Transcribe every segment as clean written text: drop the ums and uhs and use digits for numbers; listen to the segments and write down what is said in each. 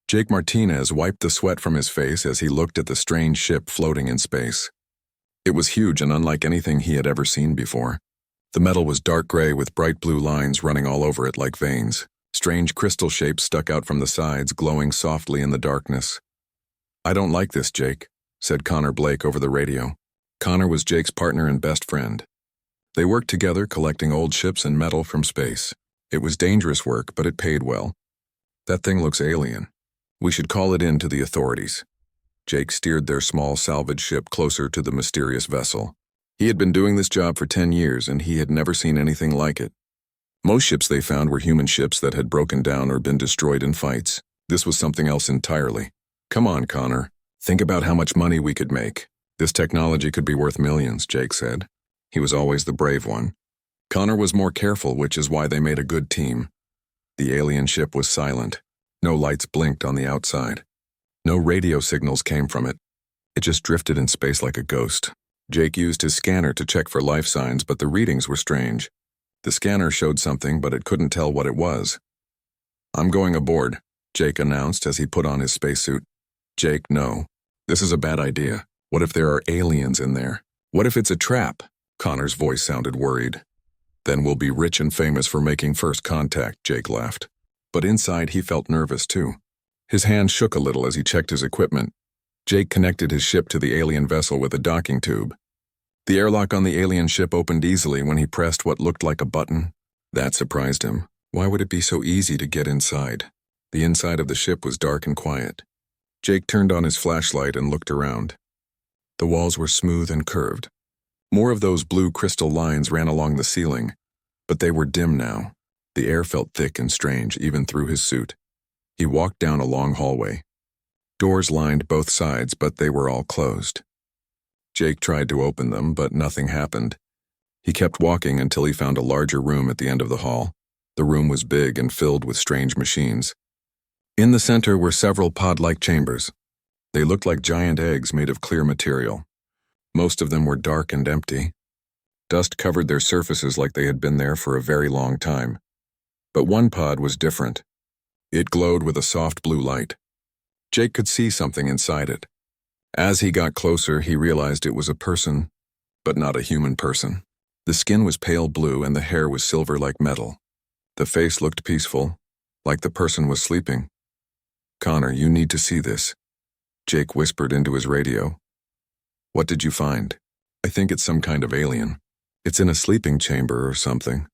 Jake Martinez wiped the sweat from his face as he looked at the strange ship floating in space. It was huge and unlike anything he had ever seen before. The metal was dark gray with bright blue lines running all over it like veins. Strange crystal shapes stuck out from the sides, glowing softly in the darkness. "I don't like this, Jake," said Connor Blake over the radio. Connor was Jake's partner and best friend. They worked together collecting old ships and metal from space. It was dangerous work, but it paid well. "That thing looks alien. We should call it in to the authorities." Jake steered their small salvage ship closer to the mysterious vessel. He had been doing this job for 10 years, and he had never seen anything like it. Most ships they found were human ships that had broken down or been destroyed in fights. This was something else entirely. "Come on, Connor. Think about how much money we could make. This technology could be worth millions," Jake said. He was always the brave one. Connor was more careful, which is why they made a good team. The alien ship was silent. No lights blinked on the outside. No radio signals came from it. It just drifted in space like a ghost. Jake used his scanner to check for life signs, but the readings were strange. The scanner showed something, but it couldn't tell what it was. "I'm going aboard," Jake announced as he put on his spacesuit. "Jake, no. This is a bad idea. What if there are aliens in there? What if it's a trap?" Connor's voice sounded worried. "Then we'll be rich and famous for making first contact," Jake laughed. But inside he felt nervous too. His hand shook a little as he checked his equipment. Jake connected his ship to the alien vessel with a docking tube. The airlock on the alien ship opened easily when he pressed what looked like a button. That surprised him. Why would it be so easy to get inside? The inside of the ship was dark and quiet. Jake turned on his flashlight and looked around. The walls were smooth and curved. More of those blue crystal lines ran along the ceiling, but they were dim now. The air felt thick and strange, even through his suit. He walked down a long hallway. Doors lined both sides, but they were all closed. Jake tried to open them, but nothing happened. He kept walking until he found a larger room at the end of the hall. The room was big and filled with strange machines. In the center were several pod-like chambers. They looked like giant eggs made of clear material. Most of them were dark and empty. Dust covered their surfaces like they had been there for a very long time. But one pod was different. It glowed with a soft blue light. Jake could see something inside it. As he got closer, he realized it was a person, but not a human person. The skin was pale blue and the hair was silver like metal. The face looked peaceful, like the person was sleeping. "Connor, you need to see this," Jake whispered into his radio. "What did you find?" "I think it's some kind of alien. It's in a sleeping chamber or something."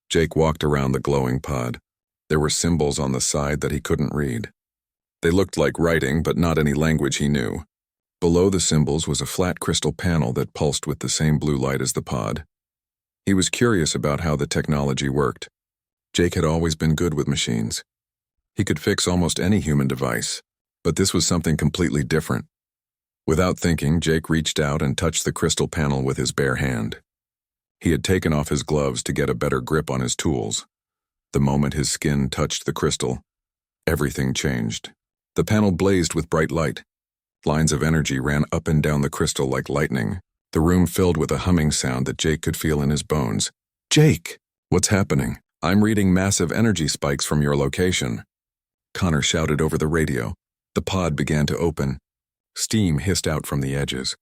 Jake walked around the glowing pod. There were symbols on the side that he couldn't read. They looked like writing, but not any language he knew. Below the symbols was a flat crystal panel that pulsed with the same blue light as the pod. He was curious about how the technology worked. Jake had always been good with machines. He could fix almost any human device, but this was something completely different. Without thinking, Jake reached out and touched the crystal panel with his bare hand. He had taken off his gloves to get a better grip on his tools. The moment his skin touched the crystal, everything changed. The panel blazed with bright light. Lines of energy ran up and down the crystal like lightning. The room filled with a humming sound that Jake could feel in his bones. "Jake, what's happening? I'm reading massive energy spikes from your location." Connor shouted over the radio. The pod began to open. Steam hissed out from the edges.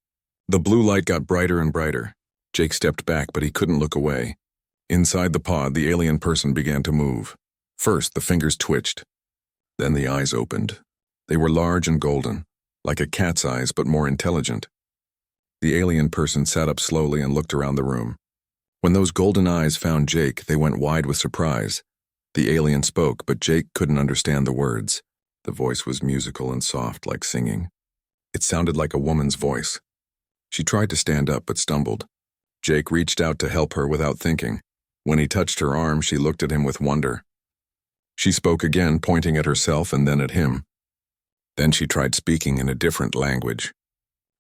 The blue light got brighter and brighter. Jake stepped back, but he couldn't look away. Inside the pod, the alien person began to move. First, the fingers twitched. Then the eyes opened. They were large and golden, like a cat's eyes, but more intelligent. The alien person sat up slowly and looked around the room. When those golden eyes found Jake, they went wide with surprise. The alien spoke, but Jake couldn't understand the words. The voice was musical and soft, like singing. It sounded like a woman's voice. She tried to stand up, but stumbled. Jake reached out to help her without thinking. When he touched her arm, she looked at him with wonder. She spoke again, pointing at herself and then at him. Then she tried speaking in a different language.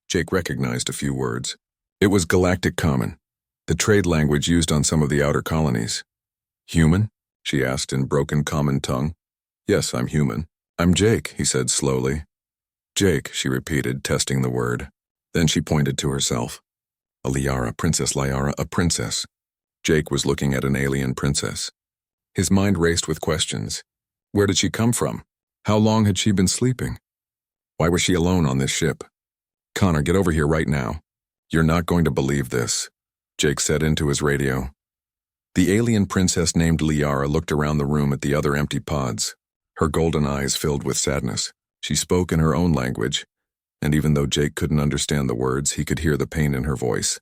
Jake recognized a few words. It was Galactic Common, the trade language used on some of the outer colonies. "Human?" she asked in broken common tongue. "Yes, I'm human." "I'm Jake," he said slowly. "Jake," she repeated, testing the word. Then she pointed to herself. "A Liara, Princess Liara, a princess." Jake was looking at an alien princess. His mind raced with questions. Where did she come from? How long had she been sleeping? Why was she alone on this ship? Connor, get over here right now. You're not going to believe this, Jake said into his radio. The alien princess named Liara looked around the room at the other empty pods. Her golden eyes filled with sadness. She spoke in her own language, and even though Jake couldn't understand the words, he could hear the pain in her voice.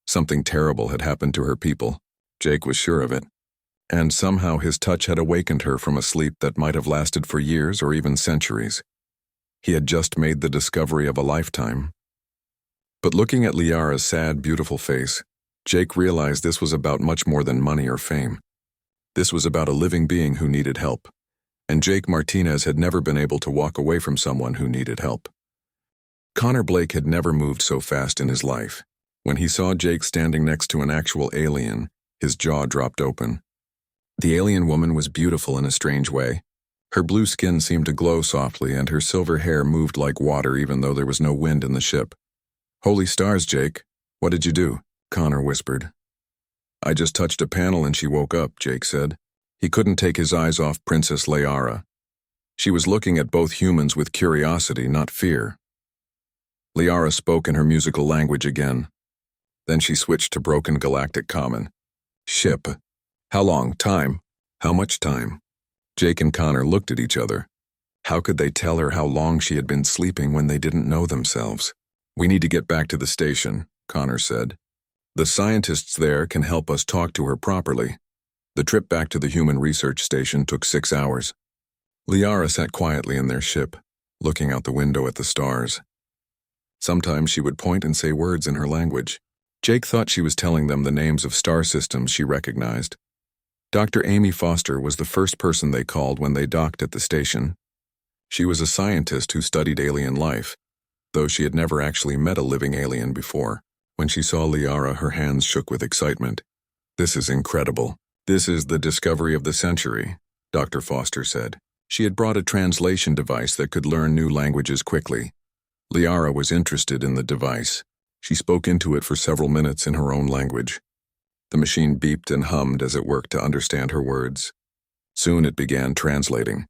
Something terrible had happened to her people. Jake was sure of it. And somehow his touch had awakened her from a sleep that might have lasted for years or even centuries. He had just made the discovery of a lifetime. But looking at Liara's sad, beautiful face, Jake realized this was about much more than money or fame. This was about a living being who needed help. And Jake Martinez had never been able to walk away from someone who needed help. Connor Blake had never moved so fast in his life. When he saw Jake standing next to an actual alien, his jaw dropped open. The alien woman was beautiful in a strange way. Her blue skin seemed to glow softly, and her silver hair moved like water even though there was no wind in the ship. Holy stars, Jake. What did you do? Connor whispered. I just touched a panel and she woke up, Jake said. He couldn't take his eyes off Princess Liara. She was looking at both humans with curiosity, not fear. Liara spoke in her musical language again. Then she switched to broken galactic common. Ship. How long? Time? How much time? Jake and Connor looked at each other. How could they tell her how long she had been sleeping when they didn't know themselves? We need to get back to the station, Connor said. The scientists there can help us talk to her properly. The trip back to the human research station took 6 hours. Liara sat quietly in their ship, looking out the window at the stars. Sometimes she would point and say words in her language. Jake thought she was telling them the names of star systems she recognized. Dr. Amy Foster was the first person they called when they docked at the station. She was a scientist who studied alien life, though she had never actually met a living alien before. When she saw Liara, her hands shook with excitement. This is incredible. This is the discovery of the century, Dr. Foster said. She had brought a translation device that could learn new languages quickly. Liara was interested in the device. She spoke into it for several minutes in her own language. The machine beeped and hummed as it worked to understand her words. Soon it began translating.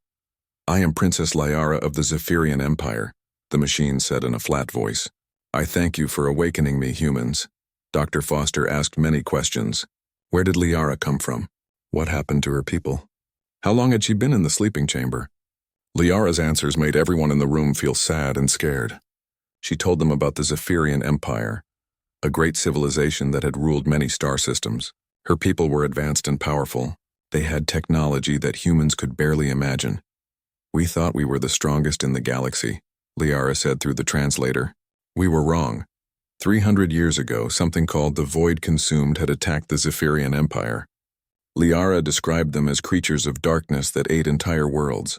I am Princess Liara of the Zephyrian Empire, the machine said in a flat voice. I thank you for awakening me, humans. Dr. Foster asked many questions. Where did Liara come from? What happened to her people? How long had she been in the sleeping chamber? Liara's answers made everyone in the room feel sad and scared. She told them about the Zephyrian Empire, a great civilization that had ruled many star systems. Her people were advanced and powerful. They had technology that humans could barely imagine. We thought we were the strongest in the galaxy, Liara said through the translator. We were wrong. 300 years ago, something called the Void Consumed had attacked the Zephyrian Empire. Liara described them as creatures of darkness that ate entire worlds.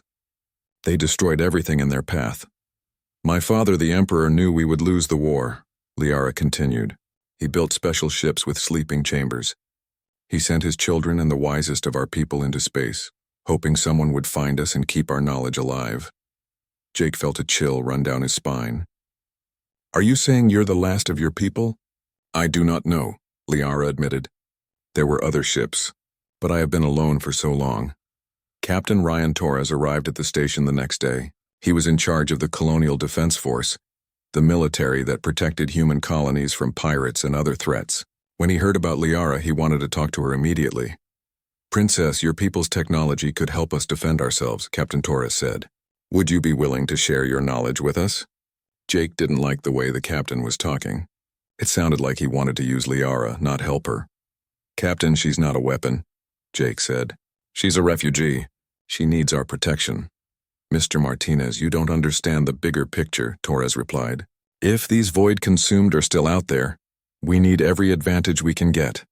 They destroyed everything in their path. My father, the Emperor, knew we would lose the war, Liara continued. He built special ships with sleeping chambers. He sent his children and the wisest of our people into space, hoping someone would find us and keep our knowledge alive. Jake felt a chill run down his spine. Are you saying you're the last of your people? I do not know, Liara admitted. There were other ships, but I have been alone for so long. Captain Ryan Torres arrived at the station the next day. He was in charge of the Colonial Defense Force, the military that protected human colonies from pirates and other threats. When he heard about Liara, he wanted to talk to her immediately. Princess, your people's technology could help us defend ourselves, Captain Torres said. Would you be willing to share your knowledge with us? Jake didn't like the way the captain was talking. It sounded like he wanted to use Liara, not help her. Captain, she's not a weapon, Jake said. She's a refugee. She needs our protection. Mr. Martinez, you don't understand the bigger picture, Torres replied. If these Void Consumed are still out there, we need every advantage we can get.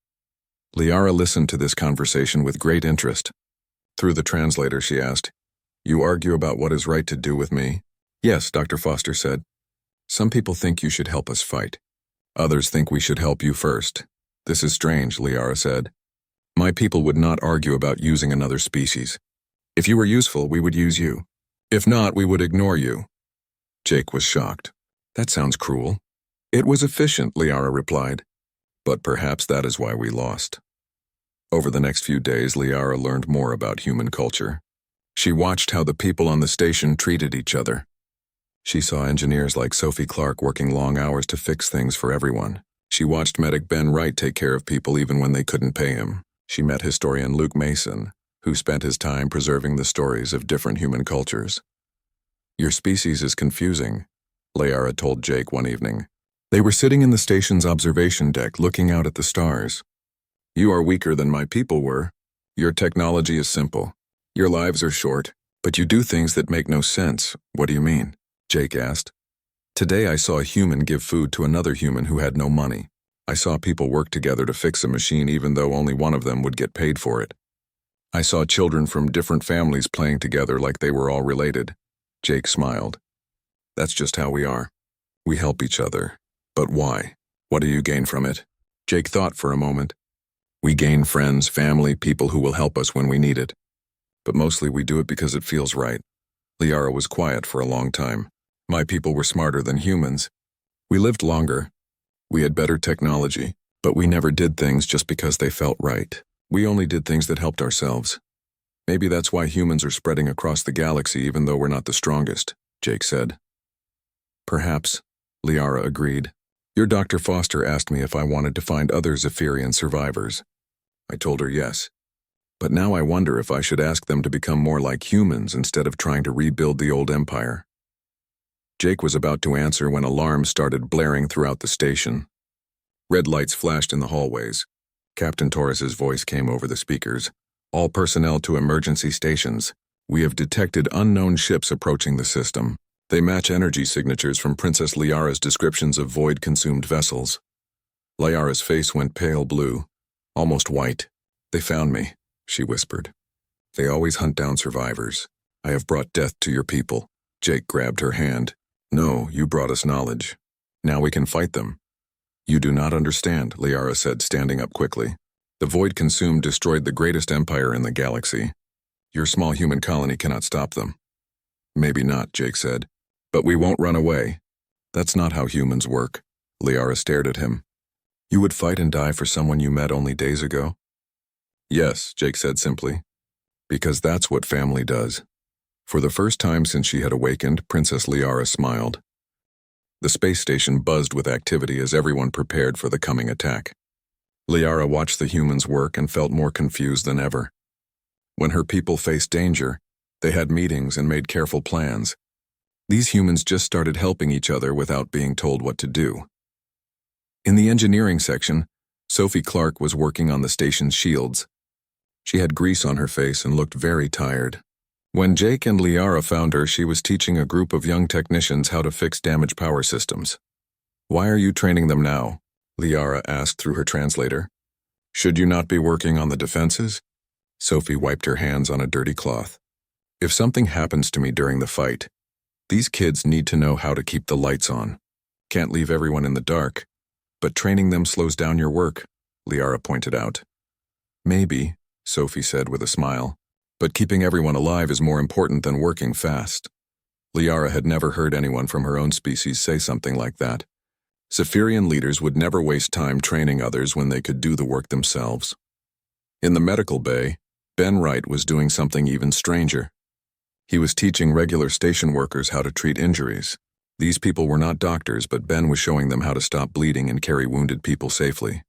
Liara listened to this conversation with great interest. Through the translator, she asked, You argue about what is right to do with me? Yes, Dr. Foster said. Some people think you should help us fight. Others think we should help you first. This is strange, Liara said. My people would not argue about using another species. If you were useful, we would use you. If not, we would ignore you. Jake was shocked. That sounds cruel. It was efficient, Liara replied. But perhaps that is why we lost. Over the next few days, Liara learned more about human culture. She watched how the people on the station treated each other. She saw engineers like Sophie Clark working long hours to fix things for everyone. She watched medic Ben Wright take care of people even when they couldn't pay him. She met historian Luke Mason, who spent his time preserving the stories of different human cultures. "Your species is confusing," Liara told Jake one evening. They were sitting in the station's observation deck looking out at the stars. "You are weaker than my people were. Your technology is simple. Your lives are short, but you do things that make no sense. What do you mean?" Jake asked. "Today I saw a human give food to another human who had no money. I saw people work together to fix a machine even though only one of them would get paid for it. I saw children from different families playing together like they were all related." Jake smiled. "That's just how we are. We help each other. But why? What do you gain from it?" Jake thought for a moment. "We gain friends, family, people who will help us when we need it. But mostly we do it because it feels right." Liara was quiet for a long time. "My people were smarter than humans. We lived longer. We had better technology, but we never did things just because they felt right. We only did things that helped ourselves. Maybe that's why humans are spreading across the galaxy even though we're not the strongest," Jake said. "Perhaps," Liara agreed. "Your Dr. Foster asked me if I wanted to find other Zephyrian survivors. I told her yes. But now I wonder if I should ask them to become more like humans instead of trying to rebuild the old empire." Jake was about to answer when alarms started blaring throughout the station. Red lights flashed in the hallways. Captain Torres's voice came over the speakers. "All personnel to emergency stations. We have detected unknown ships approaching the system. They match energy signatures from Princess Liara's descriptions of void-consumed vessels." Liara's face went pale blue, almost white. "They found me," she whispered. "They always hunt down survivors. I have brought death to your people." Jake grabbed her hand. "No, you brought us knowledge. Now we can fight them." "You do not understand," Liara said, standing up quickly. "The void consumed destroyed the greatest empire in the galaxy. Your small human colony cannot stop them." "Maybe not," Jake said. "But we won't run away. That's not how humans work." Liara stared at him. "You would fight and die for someone you met only days ago?" "Yes," Jake said simply. "Because that's what family does." For the first time since she had awakened, Princess Liara smiled. The space station buzzed with activity as everyone prepared for the coming attack. Liara watched the humans work and felt more confused than ever. When her people faced danger, they had meetings and made careful plans. These humans just started helping each other without being told what to do. In the engineering section, Sophie Clark was working on the station's shields. She had grease on her face and looked very tired. When Jake and Liara found her, she was teaching a group of young technicians how to fix damaged power systems. "Why are you training them now?" Liara asked through her translator. "Should you not be working on the defenses?" Sophie wiped her hands on a dirty cloth. "If something happens to me during the fight, these kids need to know how to keep the lights on. Can't leave everyone in the dark. But training them slows down your work," Liara pointed out. "Maybe," Sophie said with a smile. "But keeping everyone alive is more important than working fast." Liara had never heard anyone from her own species say something like that. Zephyrian leaders would never waste time training others when they could do the work themselves. In the medical bay, Ben Wright was doing something even stranger. He was teaching regular station workers how to treat injuries. These people were not doctors, but Ben was showing them how to stop bleeding and carry wounded people safely.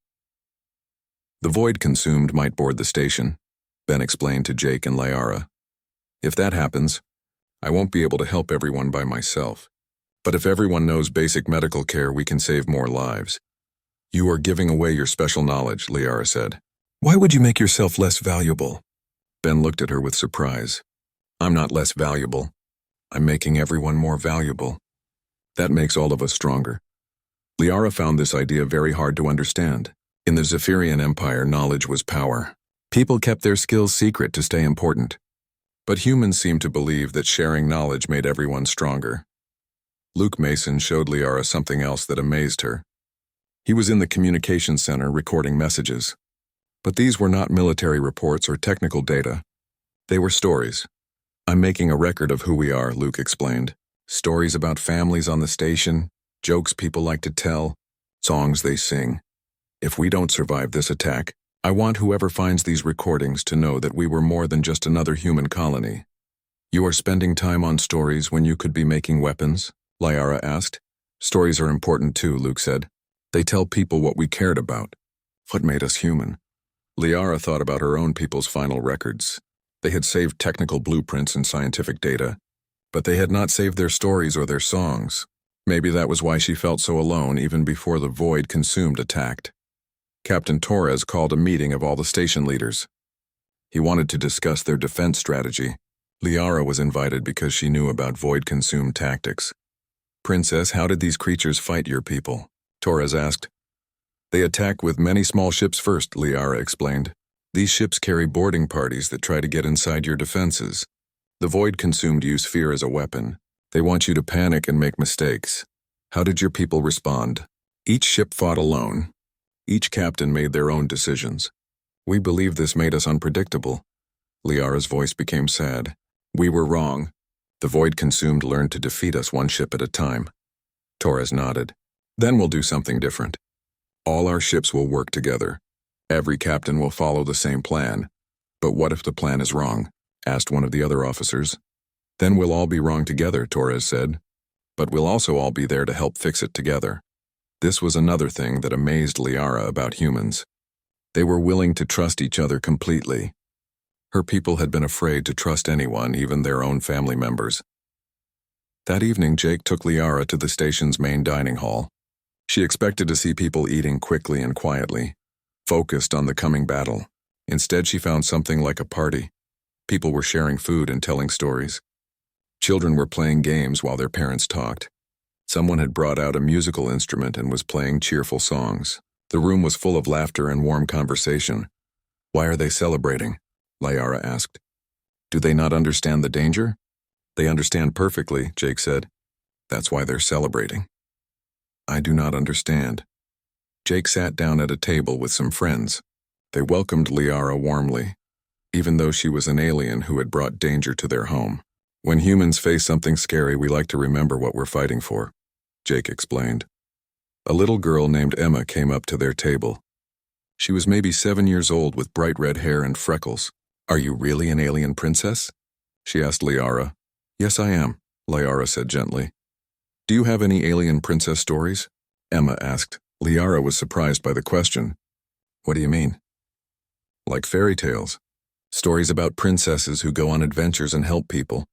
"The void consumed might board the station," Ben explained to Jake and Liara. "If that happens, I won't be able to help everyone by myself. But if everyone knows basic medical care, we can save more lives." "You are giving away your special knowledge," Liara said. "Why would you make yourself less valuable?" Ben looked at her with surprise. "I'm not less valuable. I'm making everyone more valuable. That makes all of us stronger." Liara found this idea very hard to understand. In the Zephyrian Empire, knowledge was power. People kept their skills secret to stay important. But humans seemed to believe that sharing knowledge made everyone stronger. Luke Mason showed Liara something else that amazed her. He was in the communications center recording messages. But these were not military reports or technical data. They were stories. "I'm making a record of who we are," Luke explained. "Stories about families on the station, jokes people like to tell, songs they sing. If we don't survive this attack, I want whoever finds these recordings to know that we were more than just another human colony. You are spending time on stories when you could be making weapons? Liara asked. Stories are important too, Luke said. They tell people what we cared about. What made us human? Liara thought about her own people's final records. They had saved technical blueprints and scientific data, but they had not saved their stories or their songs. Maybe that was why she felt so alone even before the Void Consumed attacked. Captain Torres called a meeting of all the station leaders. He wanted to discuss their defense strategy. Liara was invited because she knew about Void Consumed tactics. Princess, how did these creatures fight your people? Torres asked. They attack with many small ships first, Liara explained. These ships carry boarding parties that try to get inside your defenses. The Void Consumed use fear as a weapon. They want you to panic and make mistakes. How did your people respond? Each ship fought alone. Each captain made their own decisions. We believe this made us unpredictable. Liara's voice became sad. We were wrong. The Void Consumed learned to defeat us one ship at a time. Torres nodded. Then we'll do something different. All our ships will work together. Every captain will follow the same plan. But what if the plan is wrong? Asked one of the other officers. Then we'll all be wrong together, Torres said. But we'll also all be there to help fix it together. This was another thing that amazed Liara about humans. They were willing to trust each other completely. Her people had been afraid to trust anyone, even their own family members. That evening, Jake took Liara to the station's main dining hall. She expected to see people eating quickly and quietly, focused on the coming battle. Instead, she found something like a party. People were sharing food and telling stories. Children were playing games while their parents talked. Someone had brought out a musical instrument and was playing cheerful songs. The room was full of laughter and warm conversation. Why are they celebrating? Liara asked. Do they not understand the danger? They understand perfectly, Jake said. That's why they're celebrating. I do not understand. Jake sat down at a table with some friends. They welcomed Liara warmly, even though she was an alien who had brought danger to their home. When humans face something scary, we like to remember what we're fighting for, Jake explained. A little girl named Emma came up to their table. She was maybe 7 years old with bright red hair and freckles. Are you really an alien princess? She asked Liara. Yes, I am, Liara said gently. Do you have any alien princess stories? Emma asked. Liara was surprised by the question. What do you mean? Like fairy tales. Stories about princesses who go on adventures and help people.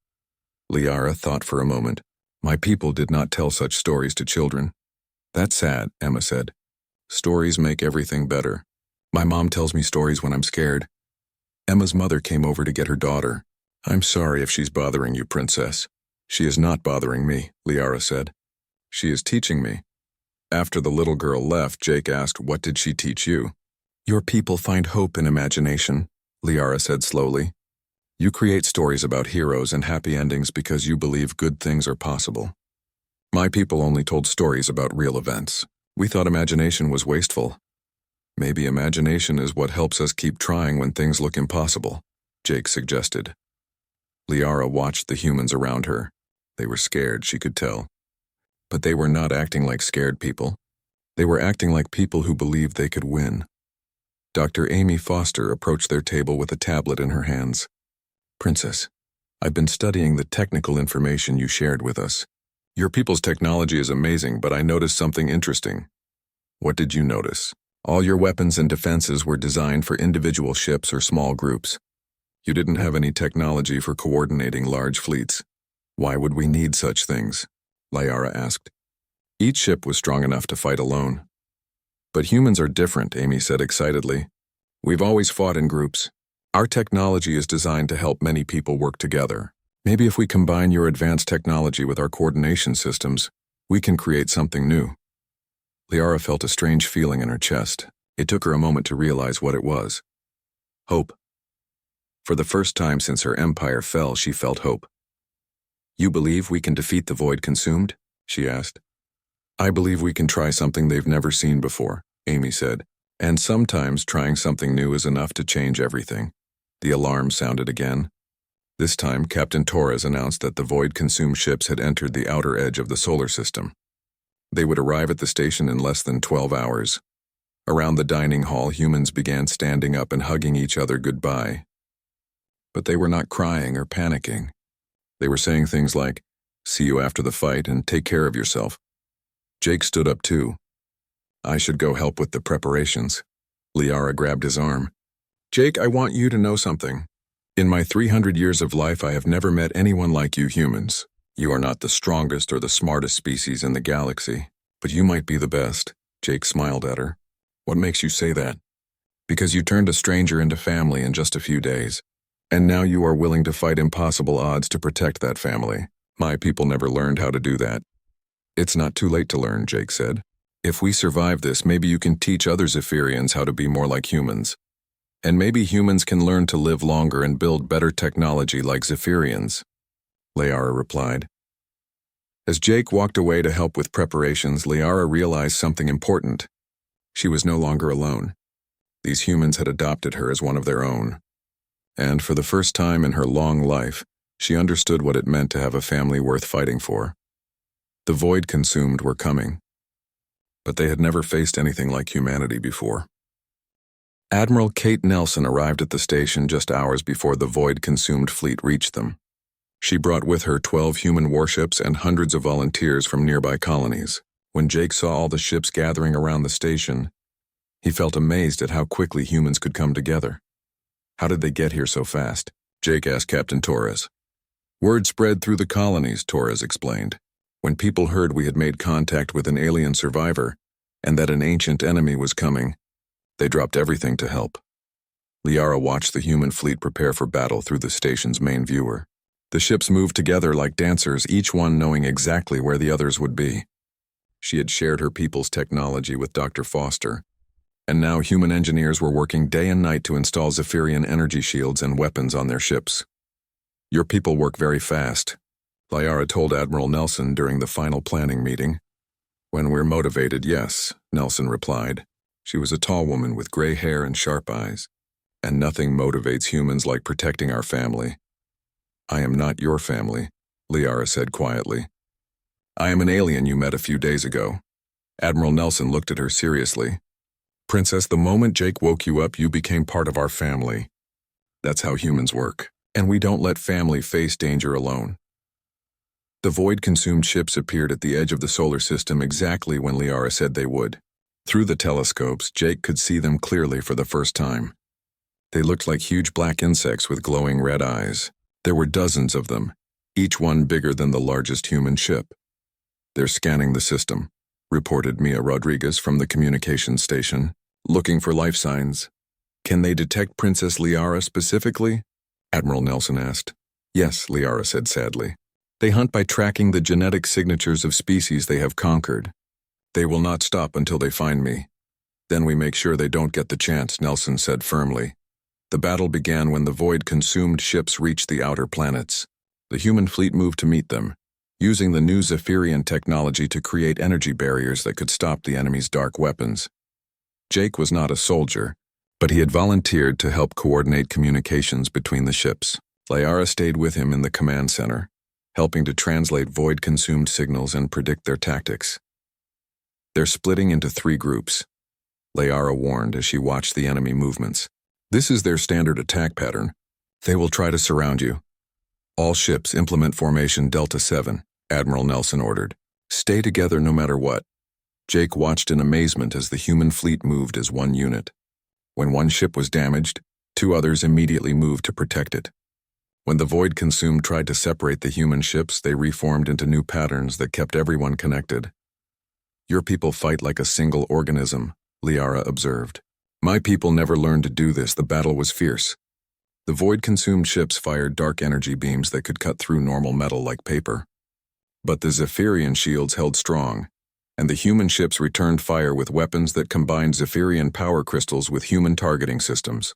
Liara thought for a moment. My people did not tell such stories to children. That's sad, Emma said. Stories make everything better. My mom tells me stories when I'm scared. Emma's mother came over to get her daughter. I'm sorry if she's bothering you, princess. She is not bothering me, Liara said. She is teaching me. After the little girl left, Jake asked, what did she teach you? Your people find hope in imagination, Liara said slowly. You create stories about heroes and happy endings because you believe good things are possible. My people only told stories about real events. We thought imagination was wasteful. Maybe imagination is what helps us keep trying when things look impossible, Jake suggested. Liara watched the humans around her. They were scared, she could tell. But they were not acting like scared people. They were acting like people who believed they could win. Dr. Amy Foster approached their table with a tablet in her hands. Princess, I've been studying the technical information you shared with us. Your people's technology is amazing, but I noticed something interesting. What did you notice? All your weapons and defenses were designed for individual ships or small groups. You didn't have any technology for coordinating large fleets. Why would we need such things? Liara asked. Each ship was strong enough to fight alone. But humans are different, Amy said excitedly. We've always fought in groups. Our technology is designed to help many people work together. Maybe if we combine your advanced technology with our coordination systems, we can create something new. Liara felt a strange feeling in her chest. It took her a moment to realize what it was. Hope. For the first time since her empire fell, she felt hope. You believe we can defeat the Void Consumed? She asked. I believe we can try something they've never seen before, Amy said. And sometimes trying something new is enough to change everything. The alarm sounded again. This time, Captain Torres announced that the Void-consumed ships had entered the outer edge of the solar system. They would arrive at the station in less than 12 hours. Around the dining hall, humans began standing up and hugging each other goodbye. But they were not crying or panicking. They were saying things like, "See you after the fight and take care of yourself." Jake stood up too. "I should go help with the preparations." Liara grabbed his arm. "Jake, I want you to know something. In my 300 years of life, I have never met anyone like you humans. You are not the strongest or the smartest species in the galaxy, but you might be the best." Jake smiled at her. "What makes you say that?" "Because you turned a stranger into family in just a few days. And now you are willing to fight impossible odds to protect that family. My people never learned how to do that." "It's not too late to learn," Jake said. "If we survive this, maybe you can teach other Zephyrians how to be more like humans. And maybe humans can learn to live longer and build better technology like Zephyrians," Liara replied. As Jake walked away to help with preparations, Liara realized something important. She was no longer alone. These humans had adopted her as one of their own. And for the first time in her long life, she understood what it meant to have a family worth fighting for. The void consumed were coming, but they had never faced anything like humanity before. Admiral Kate Nelson arrived at the station just hours before the void-consumed fleet reached them. She brought with her 12 human warships and hundreds of volunteers from nearby colonies. When Jake saw all the ships gathering around the station, he felt amazed at how quickly humans could come together. "How did they get here so fast?" Jake asked Captain Torres. "Word spread through the colonies," Torres explained. "When people heard we had made contact with an alien survivor and that an ancient enemy was coming, they dropped everything to help." Liara watched the human fleet prepare for battle through the station's main viewer. The ships moved together like dancers, each one knowing exactly where the others would be. She had shared her people's technology with Dr. Foster, and now human engineers were working day and night to install Zephyrian energy shields and weapons on their ships. "Your people work very fast," Liara told Admiral Nelson during the final planning meeting. "When we're motivated, yes," Nelson replied. She was a tall woman with gray hair and sharp eyes. "And nothing motivates humans like protecting our family." "I am not your family," Liara said quietly. "I am an alien you met a few days ago." Admiral Nelson looked at her seriously. "Princess, the moment Jake woke you up, you became part of our family. That's how humans work, and we don't let family face danger alone." The void-consumed ships appeared at the edge of the solar system exactly when Liara said they would. Through the telescopes, Jake could see them clearly for the first time. They looked like huge black insects with glowing red eyes. There were dozens of them, each one bigger than the largest human ship. "They're scanning the system," reported Mia Rodriguez from the communications station, "looking for life signs." "Can they detect Princess Liara specifically?" Admiral Nelson asked. "Yes," Liara said sadly. "They hunt by tracking the genetic signatures of species they have conquered. They will not stop until they find me. Then we make sure they don't get the chance," Nelson said firmly. The battle began when the void-consumed ships reached the outer planets. The human fleet moved to meet them, using the new Zephyrian technology to create energy barriers that could stop the enemy's dark weapons. Jake was not a soldier, but he had volunteered to help coordinate communications between the ships. Liara stayed with him in the command center, helping to translate void-consumed signals and predict their tactics. "They're splitting into 3 groups," Liara warned as she watched the enemy movements. "This is their standard attack pattern. They will try to surround you. All ships implement formation Delta 7, Admiral Nelson ordered. Stay together no matter what." Jake watched in amazement as the human fleet moved as one unit. When one ship was damaged, 2 others immediately moved to protect it. When the void consumed tried to separate the human ships, they reformed into new patterns that kept everyone connected. "Your people fight like a single organism," Liara observed. "My people never learned to do this. The battle was fierce." The void-consumed ships fired dark energy beams that could cut through normal metal like paper. But the Zephyrian shields held strong, and the human ships returned fire with weapons that combined Zephyrian power crystals with human targeting systems.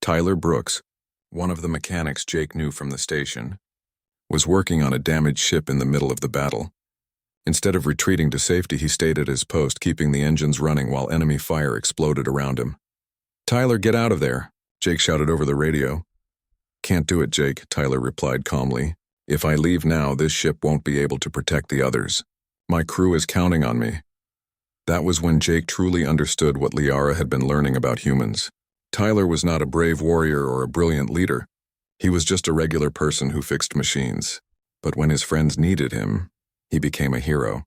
Tyler Brooks, one of the mechanics Jake knew from the station, was working on a damaged ship in the middle of the battle. Instead of retreating to safety, he stayed at his post, keeping the engines running while enemy fire exploded around him. "Tyler, get out of there," Jake shouted over the radio. "Can't do it, Jake," Tyler replied calmly. "If I leave now, this ship won't be able to protect the others. My crew is counting on me." That was when Jake truly understood what Liara had been learning about humans. Tyler was not a brave warrior or a brilliant leader. He was just a regular person who fixed machines. But when his friends needed him, he became a hero.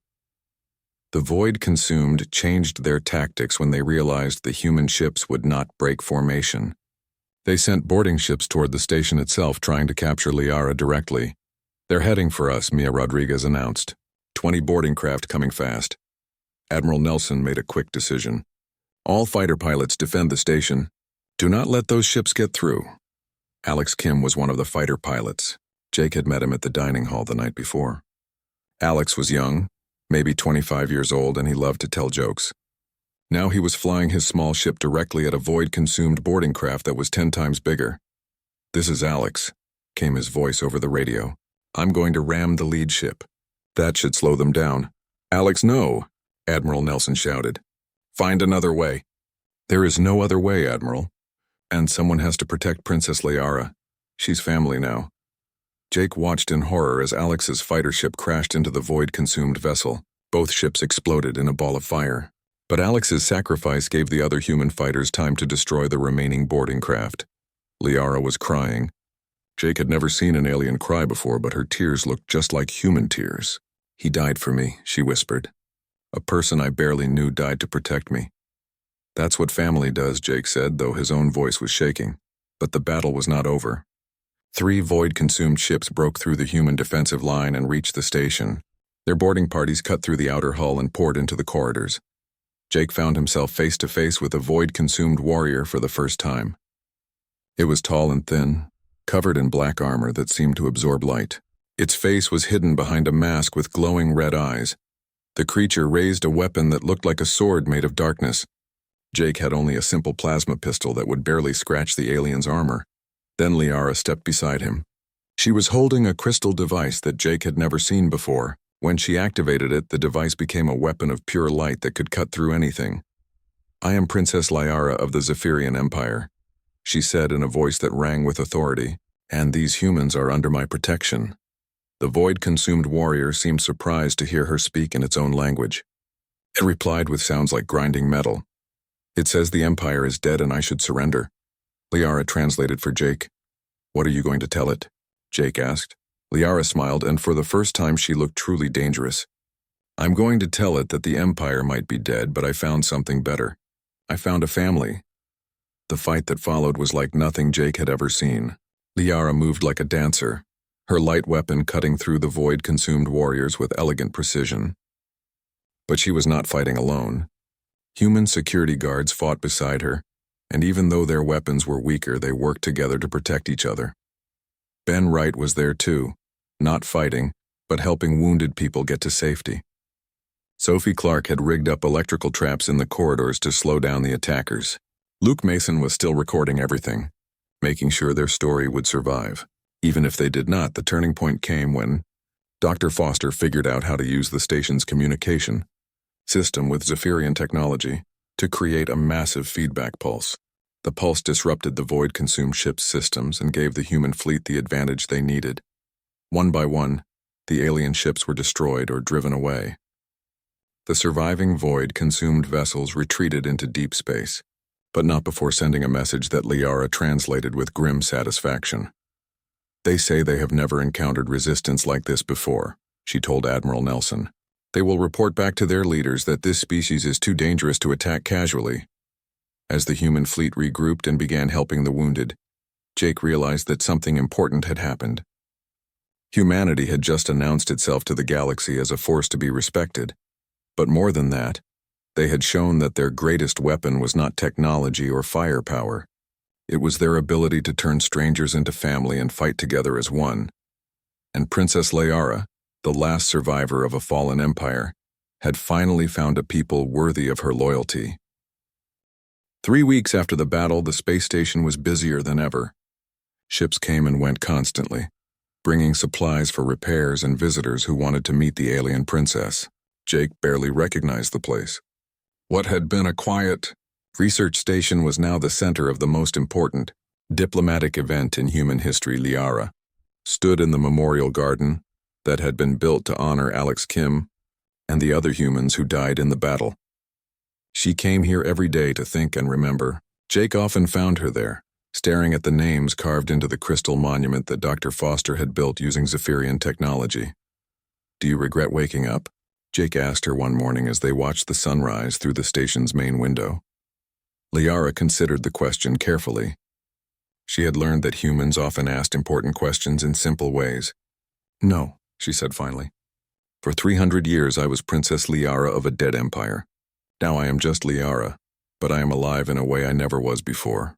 The Void Consumed changed their tactics when they realized the human ships would not break formation. They sent boarding ships toward the station itself, trying to capture Liara directly. "They're heading for us," Mia Rodriguez announced. 20 boarding craft coming fast. Admiral Nelson made a quick decision. "All fighter pilots defend the station. Do not let those ships get through." Alex Kim was one of the fighter pilots. Jake had met him at the dining hall the night before. Alex was young, maybe 25 years old, and he loved to tell jokes. Now he was flying his small ship directly at a void-consumed boarding craft that was 10 times bigger. "This is Alex," came his voice over the radio. "I'm going to ram the lead ship. That should slow them down." "Alex, no," Admiral Nelson shouted. "Find another way." "There is no other way, Admiral. And someone has to protect Princess Liara. She's family now." Jake watched in horror as Alex's fighter ship crashed into the void-consumed vessel. Both ships exploded in a ball of fire. But Alex's sacrifice gave the other human fighters time to destroy the remaining boarding craft. Liara was crying. Jake had never seen an alien cry before, but her tears looked just like human tears. "He died for me," she whispered. "A person I barely knew died to protect me." "That's what family does," Jake said, though his own voice was shaking. But the battle was not over. 3 void-consumed ships broke through the human defensive line and reached the station. Their boarding parties cut through the outer hull and poured into the corridors. Jake found himself face to face with a void-consumed warrior for the first time. It was tall and thin, covered in black armor that seemed to absorb light. Its face was hidden behind a mask with glowing red eyes. The creature raised a weapon that looked like a sword made of darkness. Jake had only a simple plasma pistol that would barely scratch the alien's armor. Then Liara stepped beside him. She was holding a crystal device that Jake had never seen before. When she activated it, the device became a weapon of pure light that could cut through anything. "I am Princess Liara of the Zephyrian Empire," she said in a voice that rang with authority, "and these humans are under my protection." The void-consumed warrior seemed surprised to hear her speak in its own language. It replied with sounds like grinding metal. "It says the Empire is dead and I should surrender." Liara translated for Jake. "What are you going to tell it?" Jake asked. Liara smiled, and for the first time she looked truly dangerous. "I'm going to tell it that the Empire might be dead, but I found something better. I found a family." The fight that followed was like nothing Jake had ever seen. Liara moved like a dancer, her light weapon cutting through the void-consumed warriors with elegant precision. But she was not fighting alone. Human security guards fought beside her, and even though their weapons were weaker, they worked together to protect each other. Ben Wright was there too, not fighting, but helping wounded people get to safety. Sophie Clark had rigged up electrical traps in the corridors to slow down the attackers. Luke Mason was still recording everything, making sure their story would survive. Even if they did not, the turning point came when Dr. Foster figured out how to use the station's communication system with Zephyrian technology to create a massive feedback pulse. The pulse disrupted the void-consumed ship's systems and gave the human fleet the advantage they needed. One by one, the alien ships were destroyed or driven away. The surviving void-consumed vessels retreated into deep space, but not before sending a message that Liara translated with grim satisfaction. "They say they have never encountered resistance like this before," she told Admiral Nelson. "They will report back to their leaders that this species is too dangerous to attack casually." As the human fleet regrouped and began helping the wounded, Jake realized that something important had happened. Humanity had just announced itself to the galaxy as a force to be respected, but more than that, they had shown that their greatest weapon was not technology or firepower. It was their ability to turn strangers into family and fight together as one. And Princess Liara, the last survivor of a fallen empire, had finally found a people worthy of her loyalty. 3 weeks after the battle, the space station was busier than ever. Ships came and went constantly, bringing supplies for repairs and visitors who wanted to meet the alien princess. Jake barely recognized the place. What had been a quiet research station was now the center of the most important diplomatic event in human history. Liara stood in the memorial garden that had been built to honor Alex Kim and the other humans who died in the battle. She came here every day to think and remember. Jake often found her there, staring at the names carved into the crystal monument that Dr. Foster had built using Zephyrian technology. "Do you regret waking up?" Jake asked her one morning as they watched the sunrise through the station's main window. Liara considered the question carefully. She had learned that humans often asked important questions in simple ways. "No," she said finally. "For 300 years I was Princess Liara of a dead empire. Now I am just Liara, but I am alive in a way I never was before."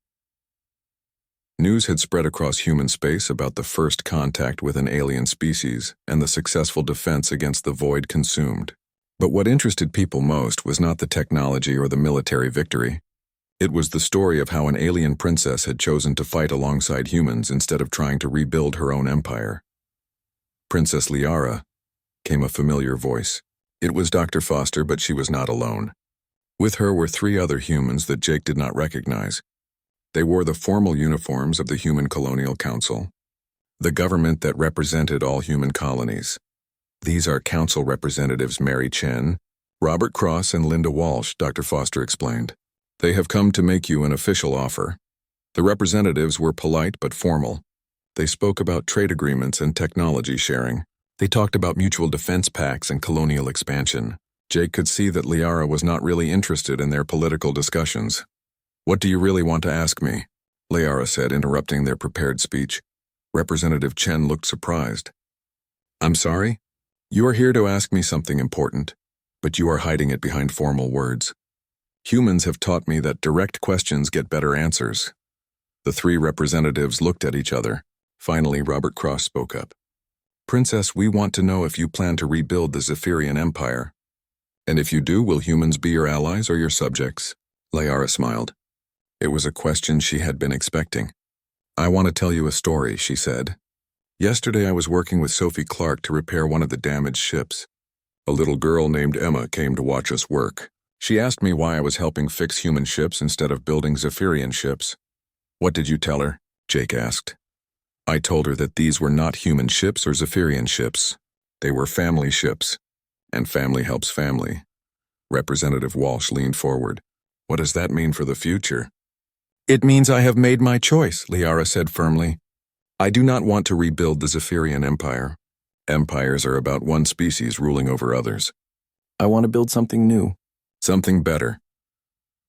News had spread across human space about the first contact with an alien species and the successful defense against the void consumed. But what interested people most was not the technology or the military victory. It was the story of how an alien princess had chosen to fight alongside humans instead of trying to rebuild her own empire. "Princess Liara," came a familiar voice. It was Dr. Foster, but she was not alone. With her were 3 other humans that Jake did not recognize. They wore the formal uniforms of the Human Colonial Council, the government that represented all human colonies. "These are council representatives Mary Chen, Robert Cross, and Linda Walsh," Dr. Foster explained. "They have come to make you an official offer." The representatives were polite but formal. They spoke about trade agreements and technology sharing. They talked about mutual defense pacts and colonial expansion. Jake could see that Liara was not really interested in their political discussions. "What do you really want to ask me?" Liara said, interrupting their prepared speech. Representative Chen looked surprised. "I'm sorry? You are here to ask me something important, but you are hiding it behind formal words. Humans have taught me that direct questions get better answers." The 3 representatives looked at each other. Finally, Robert Cross spoke up. "Princess, we want to know if you plan to rebuild the Zephyrian Empire. And if you do, will humans be your allies or your subjects?" Liara smiled. It was a question she had been expecting. "I want to tell you a story," she said. "Yesterday I was working with Sophie Clark to repair one of the damaged ships. A little girl named Emma came to watch us work. She asked me why I was helping fix human ships instead of building Zephyrian ships." "What did you tell her?" Jake asked. "I told her that these were not human ships or Zephyrian ships. They were family ships, and family helps family." Representative Walsh leaned forward. "What does that mean for the future?" "It means I have made my choice," Liara said firmly. "I do not want to rebuild the Zephyrian Empire. Empires are about one species ruling over others. I want to build something new, something better."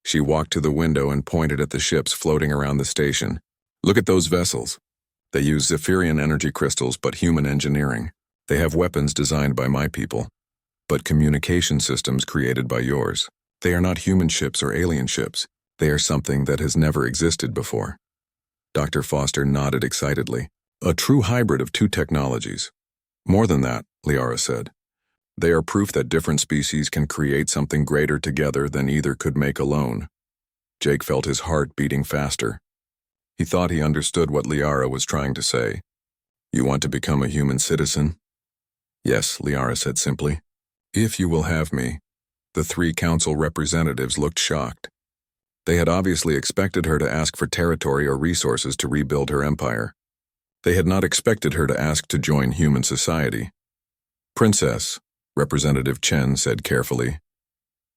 She walked to the window and pointed at the ships floating around the station. "Look at those vessels. They use Zephyrian energy crystals but human engineering. They have weapons designed by my people, but communication systems created by yours. They are not human ships or alien ships. They are something that has never existed before." Dr. Foster nodded excitedly. "A true hybrid of 2 technologies. More than that," Liara said. "They are proof that different species can create something greater together than either could make alone." Jake felt his heart beating faster. He thought he understood what Liara was trying to say. "You want to become a human citizen?" "Yes," Liara said simply. "If you will have me." The 3 council representatives looked shocked. They had obviously expected her to ask for territory or resources to rebuild her empire. They had not expected her to ask to join human society. "Princess," Representative Chen said carefully,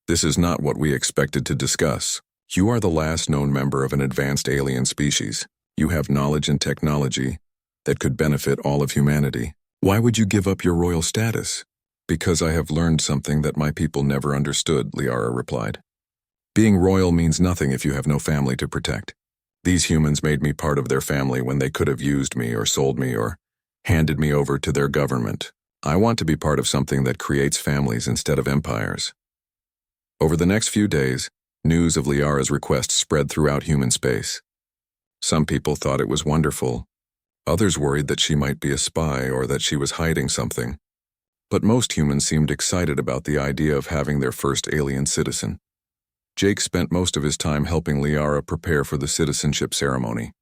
"this is not what we expected to discuss. You are the last known member of an advanced alien species. You have knowledge and technology that could benefit all of humanity. Why would you give up your royal status?" "Because I have learned something that my people never understood," Liara replied. "Being royal means nothing if you have no family to protect. These humans made me part of their family when they could have used me or sold me or handed me over to their government. I want to be part of something that creates families instead of empires." Over the next few days, news of Liara's request spread throughout human space. Some people thought it was wonderful. Others worried that she might be a spy or that she was hiding something. But most humans seemed excited about the idea of having their first alien citizen. Jake spent most of his time helping Liara prepare for the citizenship ceremony.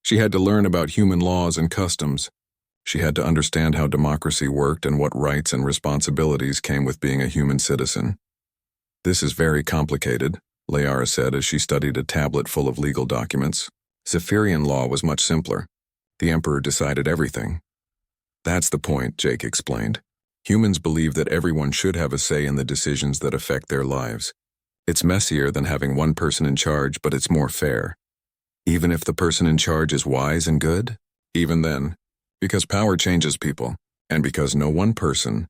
She had to learn about human laws and customs. She had to understand how democracy worked and what rights and responsibilities came with being a human citizen. "This is very complicated," Liara said as she studied a tablet full of legal documents. Zephyrian law was much simpler. The Emperor decided everything. "That's the point," Jake explained. "Humans believe that everyone should have a say in the decisions that affect their lives. It's messier than having one person in charge, but it's more fair." Even if the person in charge is wise and good? Even then, because power changes people, and because no one person,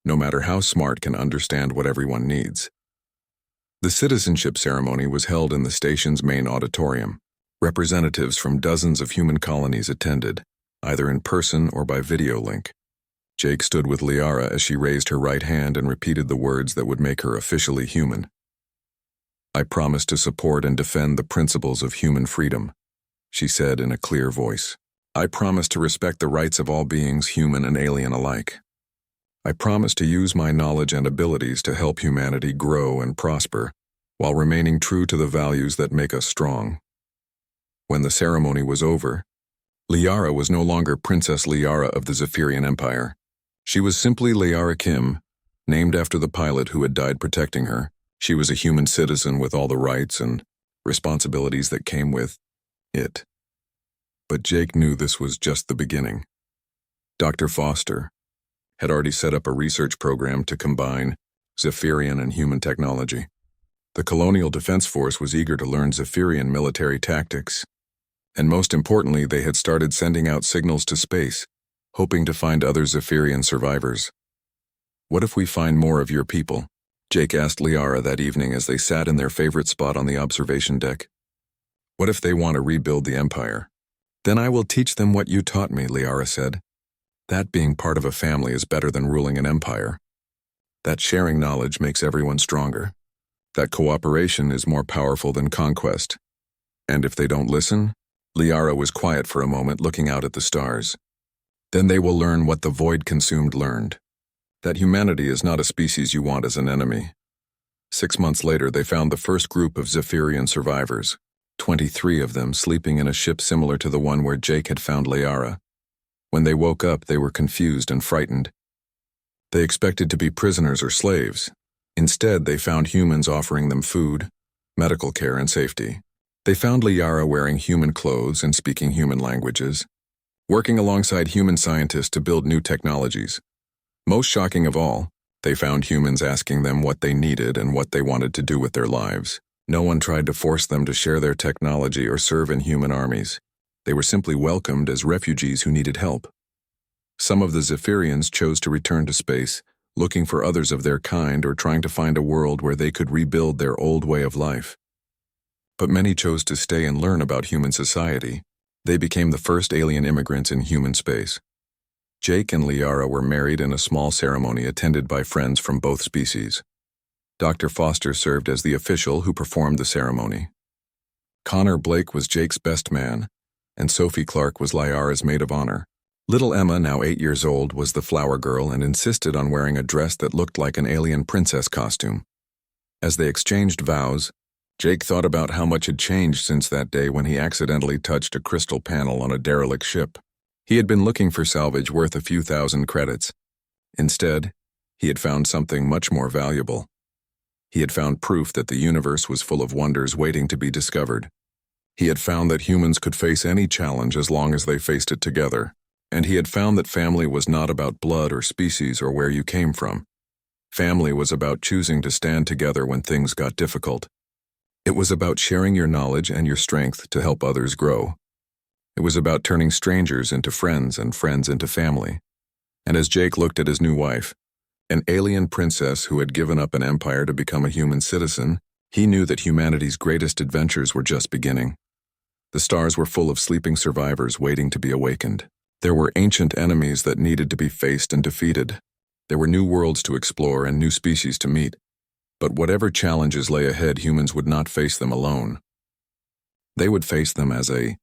no matter how smart, can understand what everyone needs. The citizenship ceremony was held in the station's main auditorium. Representatives from dozens of human colonies attended, either in person or by video link. Jake stood with Liara as she raised her right hand and repeated the words that would make her officially human. "I promise to support and defend the principles of human freedom," she said in a clear voice. "I promise to respect the rights of all beings, human and alien alike. I promise to use my knowledge and abilities to help humanity grow and prosper, while remaining true to the values that make us strong." When the ceremony was over, Liara was no longer Princess Liara of the Zephyrian Empire. She was simply Liara Kim, named after the pilot who had died protecting her. She was a human citizen with all the rights and responsibilities that came with it. But Jake knew this was just the beginning. Dr. Foster had already set up a research program to combine Zephyrian and human technology. The Colonial Defense Force was eager to learn Zephyrian military tactics, and most importantly, they had started sending out signals to space, hoping to find other Zephyrian survivors. "What if we find more of your people?" Jake asked Liara that evening as they sat in their favorite spot on the observation deck. "What if they want to rebuild the Empire?" "Then I will teach them what you taught me," Liara said. "That being part of a family is better than ruling an empire. That sharing knowledge makes everyone stronger. That cooperation is more powerful than conquest. And if they don't listen?" Liara was quiet for a moment, looking out at the stars. "Then they will learn what the Void Consumed learned. That humanity is not a species you want as an enemy." 6 months later, they found the first group of Zephyrian survivors, 23 of them sleeping in a ship similar to the one where Jake had found Liara. When they woke up, they were confused and frightened. They expected to be prisoners or slaves. Instead, they found humans offering them food, medical care, and safety. They found Liara wearing human clothes and speaking human languages, working alongside human scientists to build new technologies. Most shocking of all, they found humans asking them what they needed and what they wanted to do with their lives. No one tried to force them to share their technology or serve in human armies. They were simply welcomed as refugees who needed help. Some of the Zephyrians chose to return to space, looking for others of their kind or trying to find a world where they could rebuild their old way of life. But many chose to stay and learn about human society. They became the first alien immigrants in human space. Jake and Liara were married in a small ceremony attended by friends from both species. Dr. Foster served as the official who performed the ceremony. Connor Blake was Jake's best man, and Sophie Clark was Liara's maid of honor. Little Emma, now 8 years old, was the flower girl and insisted on wearing a dress that looked like an alien princess costume. As they exchanged vows, Jake thought about how much had changed since that day when he accidentally touched a crystal panel on a derelict ship. He had been looking for salvage worth a few thousand credits. Instead, he had found something much more valuable. He had found proof that the universe was full of wonders waiting to be discovered. He had found that humans could face any challenge as long as they faced it together. And he had found that family was not about blood or species or where you came from. Family was about choosing to stand together when things got difficult. It was about sharing your knowledge and your strength to help others grow. It was about turning strangers into friends and friends into family. And as Jake looked at his new wife, an alien princess who had given up an empire to become a human citizen, he knew that humanity's greatest adventures were just beginning. The stars were full of sleeping survivors waiting to be awakened. There were ancient enemies that needed to be faced and defeated. There were new worlds to explore and new species to meet. But whatever challenges lay ahead, humans would not face them alone. They would face them as a